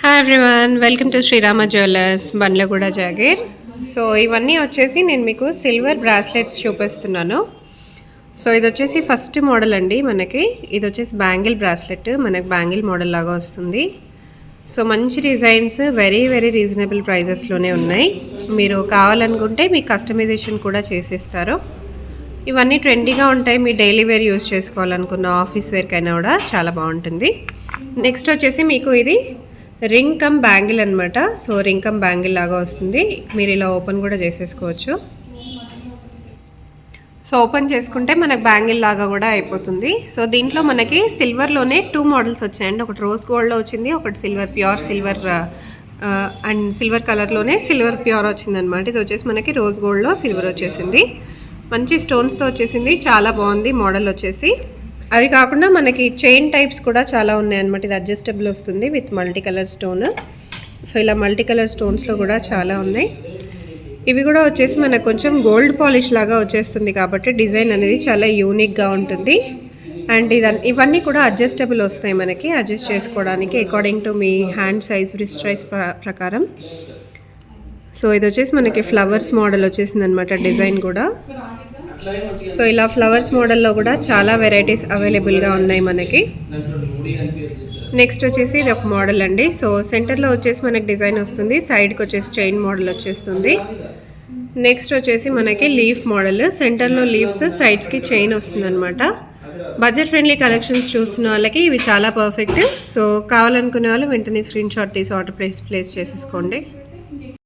Hi everyone, welcome to Srirama jewellers Bandlaguda Jagir. So ఇవన్నీ వచ్చేసి నేను మీకు సిల్వర్ బ్రాస్లెట్స్ చూపిస్తున్నాను. సో ఇది వచ్చేసి ఫస్ట్ మోడల్ అండి. మనకి ఇది వచ్చేసి బ్యాంగిల్ బ్రాస్లెట్, మనకి బ్యాంగిల్ మోడల్ లాగా వస్తుంది. సో మంచి డిజైన్స్, వెరీ వెరీ రీజనబుల్ ప్రైజెస్లోనే ఉన్నాయి. మీరు కావాలనుకుంటే మీకు కస్టమైజేషన్ కూడా చేసేస్తారు. ఇవన్నీ ట్రెండీగా ఉంటాయి. మీ డైలీ వేర్ యూజ్ చేసుకోవాలనుకున్న ఆఫీస్ వేర్కైనా కూడా చాలా బాగుంటుంది. నెక్స్ట్ వచ్చేసి మీకు ఇది రింగ్ కమ్ బ్యాంగిల్ అనమాట. సో రింగ్ కమ్ బ్యాంగిల్ లాగా వస్తుంది. మీరు ఇలా ఓపెన్ కూడా చేసేసుకోవచ్చు. సో ఓపెన్ చేసుకుంటే మనకు బ్యాంగిల్ లాగా కూడా అయిపోతుంది. సో దీంట్లో మనకి సిల్వర్లోనే 2 మోడల్స్ వచ్చాయండి. ఒకటి రోజ్ గోల్డ్లో వచ్చింది, ఒకటి silver pure silver and silver కలర్లోనే సిల్వర్ ప్యూర్ వచ్చిందనమాట. ఇది వచ్చేసి మనకి రోజ్ గోల్డ్లో సిల్వర్ వచ్చేసింది. మంచి స్టోన్స్తో వచ్చేసింది, చాలా బాగుంది మోడల్ వచ్చేసి. అది కాకుండా మనకి చైన్ టైప్స్ కూడా చాలా ఉన్నాయన్నమాట. ఇది అడ్జస్టబుల్ వస్తుంది with multi colour stone. So ఇలా మల్టీ కలర్ స్టోన్స్లో కూడా చాలా ఉన్నాయి. ఇవి కూడా వచ్చేసి మనకు కొంచెం గోల్డ్ పాలిష్ లాగా వచ్చేస్తుంది కాబట్టి డిజైన్ అనేది చాలా యూనిక్గా ఉంటుంది. అండ్ ఇవన్నీ కూడా అడ్జస్టబుల్ వస్తాయి మనకి, అడ్జస్ట్ చేసుకోవడానికి according to me hand size, wrist size ప్రకారం. సో ఇది వచ్చేసి మనకి ఫ్లవర్స్ మోడల్ వచ్చేసింది అనమాట, డిజైన్ కూడా. సో ఇలా ఫ్లవర్స్ మోడల్లో కూడా చాలా వెరైటీస్ అవైలబుల్గా ఉన్నాయి మనకి. నెక్స్ట్ వచ్చేసి ఇది ఒక మోడల్ అండి. సో సెంటర్లో వచ్చేసి మనకి డిజైన్ వస్తుంది, సైడ్కి వచ్చేసి చైన్ మోడల్ వచ్చేస్తుంది. నెక్స్ట్ వచ్చేసి మనకి లీఫ్ మోడల్, సెంటర్లో లీవ్స్, సైడ్స్కి చైన్ వస్తుంది అనమాట. బడ్జెట్ ఫ్రెండ్లీ కలెక్షన్స్ చూస్తున్న వాళ్ళకి ఇవి చాలా పర్ఫెక్ట్. సో కావాలనుకునే వాళ్ళు వెంటనే స్క్రీన్ షాట్ తీసి ఆర్డర్ ప్లేస్ చేసేసుకోండి.